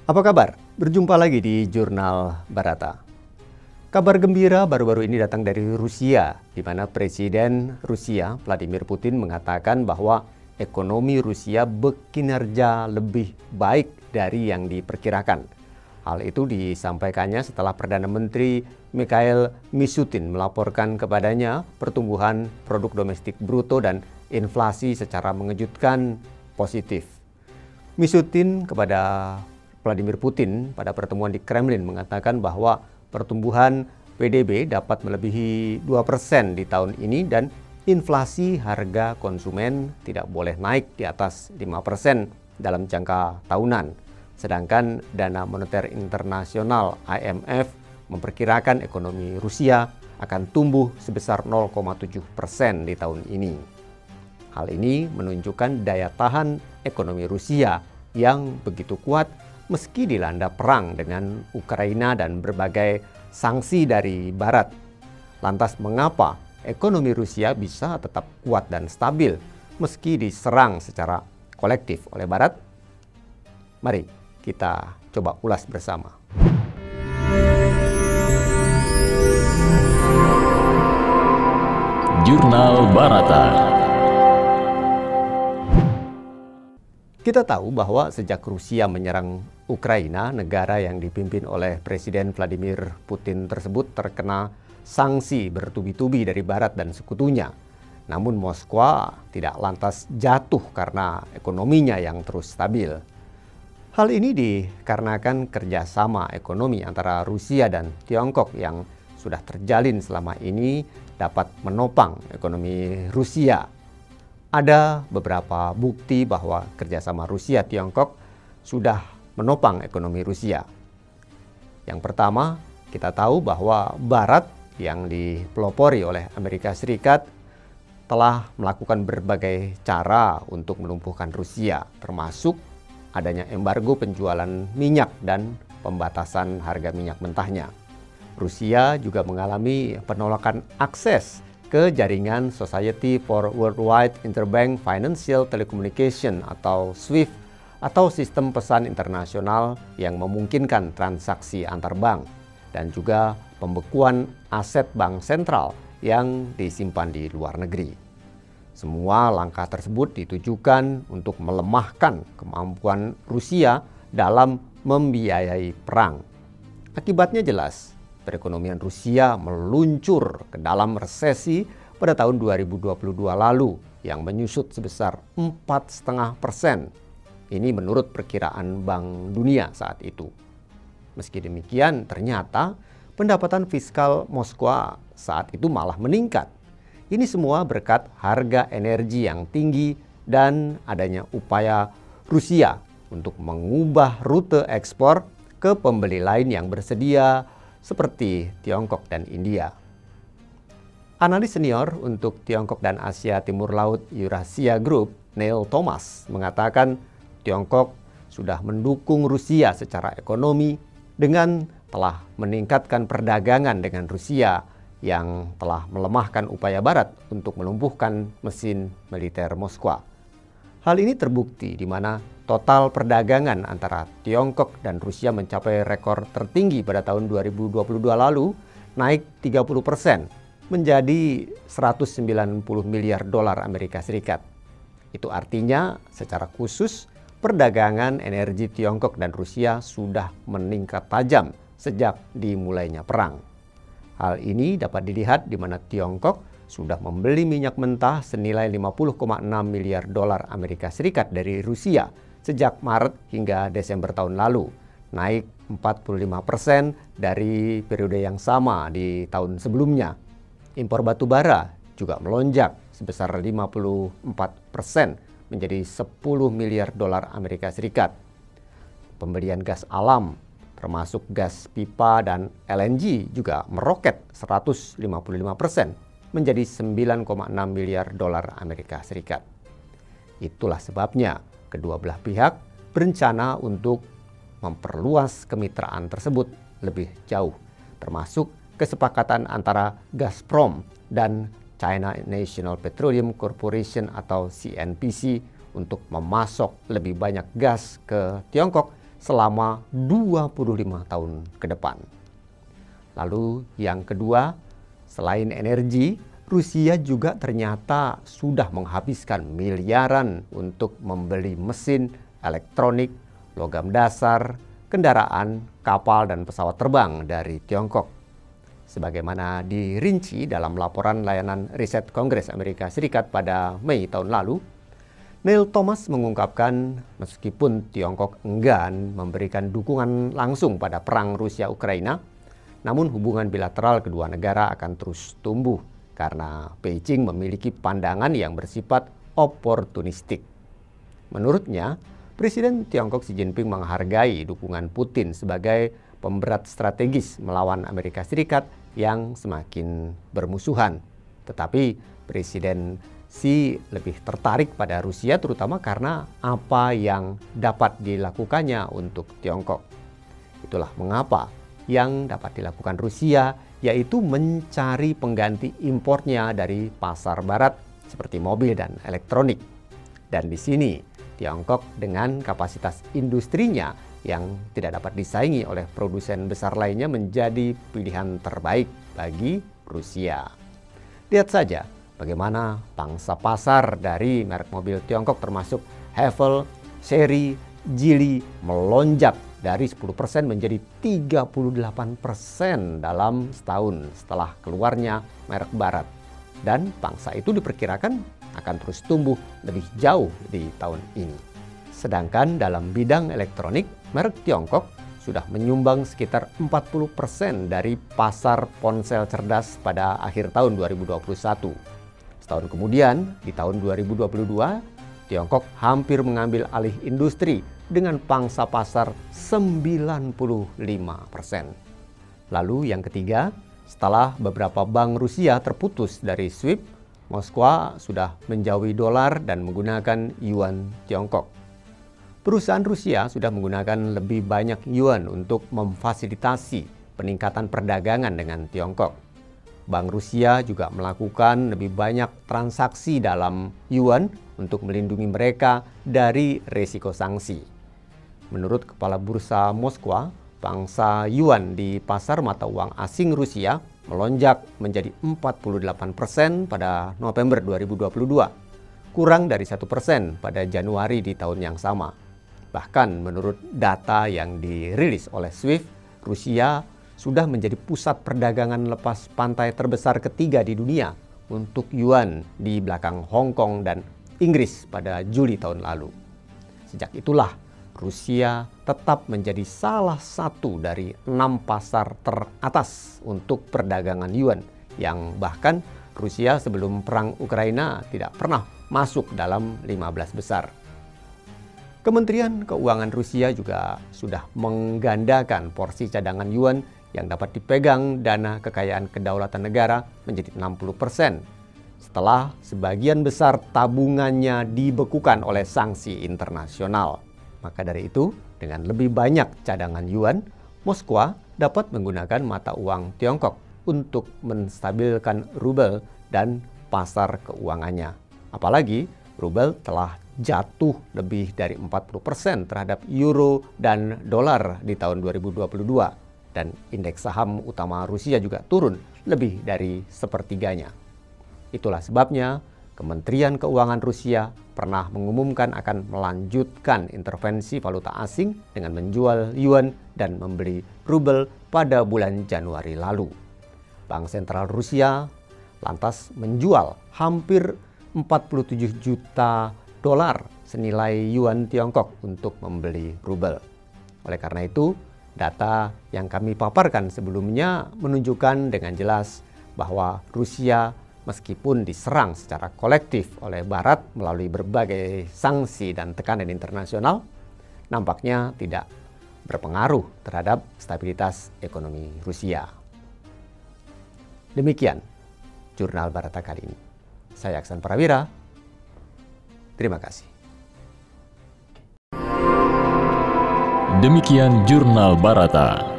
Apa kabar? Berjumpa lagi di Jurnal Barata. Kabar gembira baru-baru ini datang dari Rusia, di mana Presiden Rusia Vladimir Putin mengatakan bahwa ekonomi Rusia berkinerja lebih baik dari yang diperkirakan. Hal itu disampaikannya setelah Perdana Menteri Mikhail Mishustin melaporkan kepadanya pertumbuhan produk domestik bruto dan inflasi secara mengejutkan positif. Mishustin kepada Vladimir Putin pada pertemuan di Kremlin mengatakan bahwa pertumbuhan PDB dapat melebihi 2% di tahun ini dan inflasi harga konsumen tidak boleh naik di atas 5% dalam jangka tahunan. Sedangkan Dana Moneter Internasional IMF memperkirakan ekonomi Rusia akan tumbuh sebesar 0,7% di tahun ini. Hal ini menunjukkan daya tahan ekonomi Rusia yang begitu kuat meski dilanda perang dengan Ukraina dan berbagai sanksi dari Barat. Lantas mengapa ekonomi Rusia bisa tetap kuat dan stabil meski diserang secara kolektif oleh Barat? Mari kita coba ulas bersama. Jurnal Barata. Kita tahu bahwa sejak Rusia menyerang Ukraina, negara yang dipimpin oleh Presiden Vladimir Putin tersebut terkena sanksi bertubi-tubi dari Barat dan sekutunya. Namun Moskwa tidak lantas jatuh karena ekonominya yang terus stabil. Hal ini dikarenakan kerjasama ekonomi antara Rusia dan Tiongkok yang sudah terjalin selama ini dapat menopang ekonomi Rusia. Ada beberapa bukti bahwa kerjasama Rusia-Tiongkok sudah menopang ekonomi Rusia. Yang pertama, kita tahu bahwa Barat yang dipelopori oleh Amerika Serikat telah melakukan berbagai cara untuk melumpuhkan Rusia, termasuk adanya embargo penjualan minyak dan pembatasan harga minyak mentahnya. Rusia juga mengalami penolakan akses ke jaringan Society for Worldwide Interbank Financial Telecommunication atau SWIFT atau sistem pesan internasional yang memungkinkan transaksi antar bank dan juga pembekuan aset bank sentral yang disimpan di luar negeri. Semua langkah tersebut ditujukan untuk melemahkan kemampuan Rusia dalam membiayai perang. Akibatnya jelas, perekonomian Rusia meluncur ke dalam resesi pada tahun 2022 lalu yang menyusut sebesar 4,5%. Ini menurut perkiraan Bank Dunia saat itu. Meski demikian, ternyata pendapatan fiskal Moskwa saat itu malah meningkat. Ini semua berkat harga energi yang tinggi dan adanya upaya Rusia untuk mengubah rute ekspor ke pembeli lain yang bersedia seperti Tiongkok dan India. Analis senior untuk Tiongkok dan Asia Timur Laut Eurasia Group, Neil Thomas, mengatakan Tiongkok sudah mendukung Rusia secara ekonomi dengan telah meningkatkan perdagangan dengan Rusia yang telah melemahkan upaya Barat untuk melumpuhkan mesin militer Moskwa. Hal ini terbukti di mana total perdagangan antara Tiongkok dan Rusia mencapai rekor tertinggi pada tahun 2022 lalu, naik 30% menjadi 190 miliar dolar Amerika Serikat. Itu artinya secara khusus perdagangan energi Tiongkok dan Rusia sudah meningkat tajam sejak dimulainya perang. Hal ini dapat dilihat di mana Tiongkok sudah membeli minyak mentah senilai 50,6 miliar dolar Amerika Serikat dari Rusia sejak Maret hingga Desember tahun lalu, naik 45% dari periode yang sama di tahun sebelumnya. Impor batu bara juga melonjak sebesar 54% menjadi 10 miliar dolar Amerika Serikat. Pembelian gas alam termasuk gas pipa dan LNG juga meroket 155% menjadi 9,6 miliar dolar Amerika Serikat. Itulah sebabnya kedua belah pihak berencana untuk memperluas kemitraan tersebut lebih jauh, termasuk kesepakatan antara Gazprom dan China National Petroleum Corporation atau CNPC untuk memasok lebih banyak gas ke Tiongkok selama 25 tahun ke depan. Lalu yang kedua, selain energi, Rusia juga ternyata sudah menghabiskan miliaran untuk membeli mesin, elektronik, logam dasar, kendaraan, kapal, dan pesawat terbang dari Tiongkok. Sebagaimana dirinci dalam laporan layanan riset Kongres Amerika Serikat pada Mei tahun lalu, Neil Thomas mengungkapkan meskipun Tiongkok enggan memberikan dukungan langsung pada perang Rusia-Ukraina, namun hubungan bilateral kedua negara akan terus tumbuh karena Beijing memiliki pandangan yang bersifat oportunistik. Menurutnya, Presiden Tiongkok Xi Jinping menghargai dukungan Putin sebagai pemberat strategis melawan Amerika Serikat yang semakin bermusuhan. Tetapi Presiden Xi lebih tertarik pada Rusia terutama karena apa yang dapat dilakukannya untuk Tiongkok. Itulah mengapa yang dapat dilakukan Rusia yaitu mencari pengganti impornya dari pasar barat seperti mobil dan elektronik. Dan di sini Tiongkok dengan kapasitas industrinya yang tidak dapat disaingi oleh produsen besar lainnya menjadi pilihan terbaik bagi Rusia. Lihat saja bagaimana pangsa pasar dari merek mobil Tiongkok termasuk Haval, Chery, Geely melonjak dari 10% menjadi 38% dalam setahun setelah keluarnya merek barat. Dan pangsa itu diperkirakan akan terus tumbuh lebih jauh di tahun ini. Sedangkan dalam bidang elektronik, merek Tiongkok sudah menyumbang sekitar 40% dari pasar ponsel cerdas pada akhir tahun 2021. Setahun kemudian, di tahun 2022, Tiongkok hampir mengambil alih industri dengan pangsa pasar 95%. Lalu yang ketiga, setelah beberapa bank Rusia terputus dari SWIFT, Moskwa sudah menjauhi dolar dan menggunakan yuan Tiongkok. Perusahaan Rusia sudah menggunakan lebih banyak yuan untuk memfasilitasi peningkatan perdagangan dengan Tiongkok. Bank Rusia juga melakukan lebih banyak transaksi dalam yuan untuk melindungi mereka dari risiko sanksi. Menurut Kepala Bursa Moskwa, pangsa yuan di pasar mata uang asing Rusia melonjak menjadi 48% pada November 2022, kurang dari 1% pada Januari di tahun yang sama. Bahkan menurut data yang dirilis oleh SWIFT, Rusia sudah menjadi pusat perdagangan lepas pantai terbesar ketiga di dunia untuk yuan di belakang Hong Kong dan Inggris pada Juli tahun lalu. Sejak itulah Rusia tetap menjadi salah satu dari 6 pasar teratas untuk perdagangan yuan yang bahkan Rusia sebelum perang Ukraina tidak pernah masuk dalam 15 besar. Kementerian Keuangan Rusia juga sudah menggandakan porsi cadangan yuan yang dapat dipegang dana kekayaan kedaulatan negara menjadi 60% setelah sebagian besar tabungannya dibekukan oleh sanksi internasional. Maka dari itu, dengan lebih banyak cadangan yuan, Moskwa dapat menggunakan mata uang Tiongkok untuk menstabilkan rubel dan pasar keuangannya. Apalagi rubel telah jatuh lebih dari 40% terhadap euro dan dolar di tahun 2022 dan indeks saham utama Rusia juga turun lebih dari sepertiganya. Itulah sebabnya Kementerian Keuangan Rusia pernah mengumumkan akan melanjutkan intervensi valuta asing dengan menjual yuan dan membeli rubel pada bulan Januari lalu. Bank Sentral Rusia lantas menjual hampir 47 juta dolar senilai yuan Tiongkok untuk membeli rubel. Oleh karena itu, data yang kami paparkan sebelumnya menunjukkan dengan jelas bahwa Rusia meskipun diserang secara kolektif oleh Barat melalui berbagai sanksi dan tekanan internasional, nampaknya tidak berpengaruh terhadap stabilitas ekonomi Rusia. Demikian Jurnal Barata kali ini. Saya Aksan Prawira. Terima kasih. Demikian Jurnal Barata.